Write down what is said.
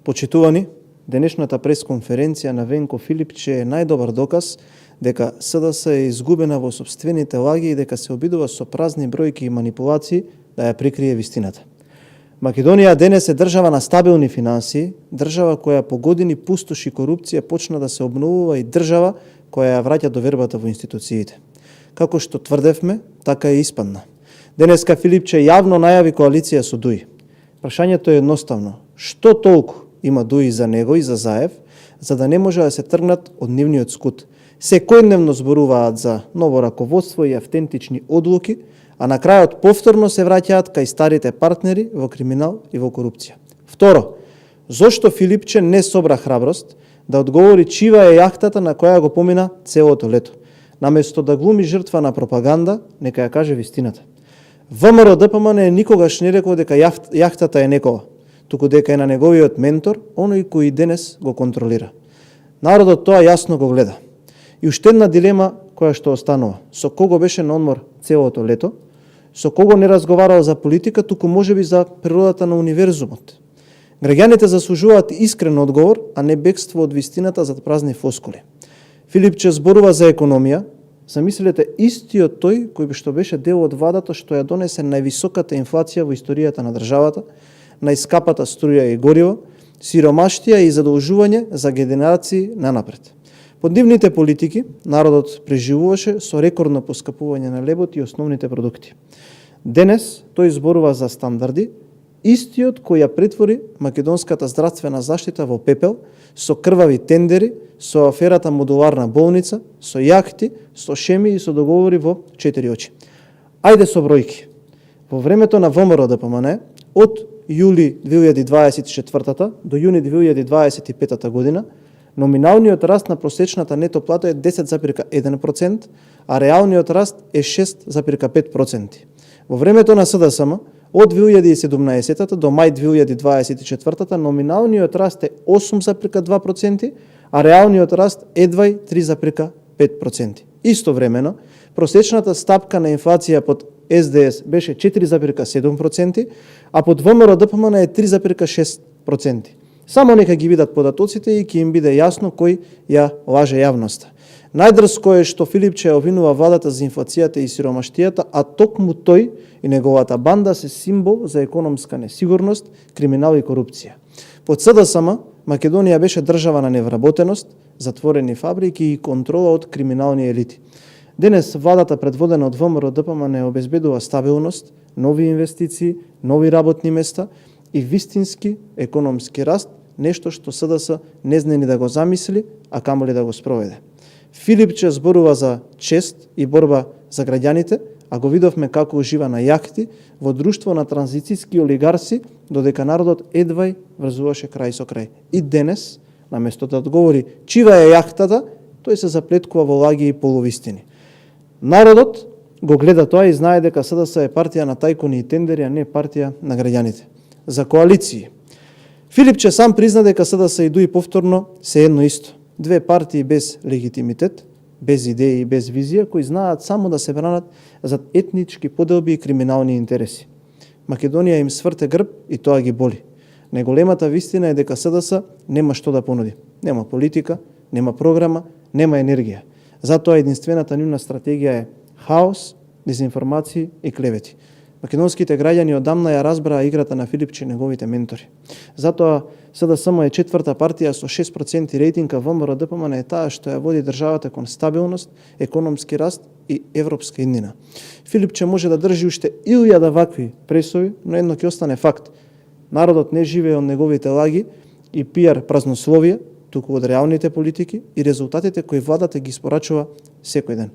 Почитувани, денешната пресконференција на Венко Филипче е најдобар доказ дека СДС е изгубена во сопствените лаги и дека се обидува со празни бројки и манипулации да ја прикрие вистината. Македонија денес е држава на стабилни финансии, држава која по години пустош и корупција почна да се обновува и држава која ја враќа довербата во институциите. Како што тврдевме, така е испадна. Денеска Филипче јавно најави коалиција со ДУИ. Прашањето е едноставно. Што толку има ДУИ за него и за Заев, за да не може да се тргнат од нивниот скут? Секојдневно зборуваат за ново раководство и автентични одлуки, а на крајот повторно се враќаат кај старите партнери во криминал и во корупција. Второ, зошто Филипче не собра храброст да одговори чива е јахтата на која го помина целото лето? Наместо да глуми жртва на пропаганда, нека ја каже вистината. ВМРО ДПМН никогаш не рекол дека јахтата е некова, туку дека е на неговиот ментор, оној кој и денес го контролира. Народот тоа јасно го гледа. И уште една дилема која што останува. Со кого беше на одмор целото лето? Со кого не разговарал за политика, туку можеби за природата на универзумот? Граѓаните заслужуваат искрен одговор, а не бегство од вистината зад празни фоскули. Филипче зборува за економија. Замислете, истиот тој кој што беше дел од владата што ја донесе највисоката инфлација во историјата на државата, најскапата струја и гориво, сиромаштија и задолжување за генерации нанапред. Под нивните политики, народот преживуваше со рекордно поскапување на лебот и основните продукти. Денес тој зборува за стандарди, истиот кој ја претвори македонската здравствена заштита во пепел, со крвави тендери, со аферата модуларна болница, со јахти, со шеми и со договори во 4 очи. Ајде со бројки. Во времето на ВМРО ДПМН, од јули 2024 до јуни 2025 година, номиналниот раст на просечната нето плата е 10,1%, а реалниот раст е 6,5%. Во времето на СДСМ, од 2017 до мај 2024 номиналниот раст е 8,2%, а реалниот раст едва 3,5%. Истовремено, просечната стапка на инфлација под СДС беше 4,7%, а под ВМРО ДПМН е 3,6%. Само нека ги видат податоците и ќе им биде јасно кој ја лаже јавноста. Најдрско е што Филипче обвинува владата за инфлацијата и сиромаштијата, а токму тој и неговата банда се символ за економска несигурност, криминал и корупција. Под СДСМ Македонија беше држава на невработеност, затворени фабрики и контрола од криминални елити. Денес владата предводена од ВМРО ДПМН обезбедува стабилност, нови инвестиции, нови работни места и вистински економски раст, нешто што СДС не знае ни да го замисли, а камоли да го спроведе. Филипче зборува за чест и борба за граѓаните, а го видовме како ужива на јахти во друштво на транзицијски олигарси, додека народот едвај врзуваше крај со крај. И денес, наместо да одговори чива е јахтата, тој се заплеткува во лаги и полувистини. Народот го гледа тоа и знае дека СДС е партија на тајкуни и тендери, а не партија на граѓаните. За коалиции. Филипче сам призна дека СДС и ДУИ повторно се едно исто. Две партии без легитимитет, без идеи и без визија, кои знаат само да се бранат зад етнички поделби и криминални интереси. Македонија им сврте грб и тоа ги боли. Најголемата вистина е дека СДС нема што да понуди. Нема политика, нема програма, нема енергија. Затоа единствената нивна стратегија е хаос, дезинформации и клевети. Македонските граѓани одамна ја разбраа играта на Филипче и неговите ментори. Затоа СДСМ е четврта партија со 6% рейтинг, а ВМРО ДПМН е таа што ја води државата кон стабилност, економски раст и европска иднина. Филипче може да држи уште 1000 вакви пресови, но едно ќе остане факт. Народот не живее од неговите лаги и пиар празнословија, туку од реалните политики и резултатите кои владата ги испорачува секој ден.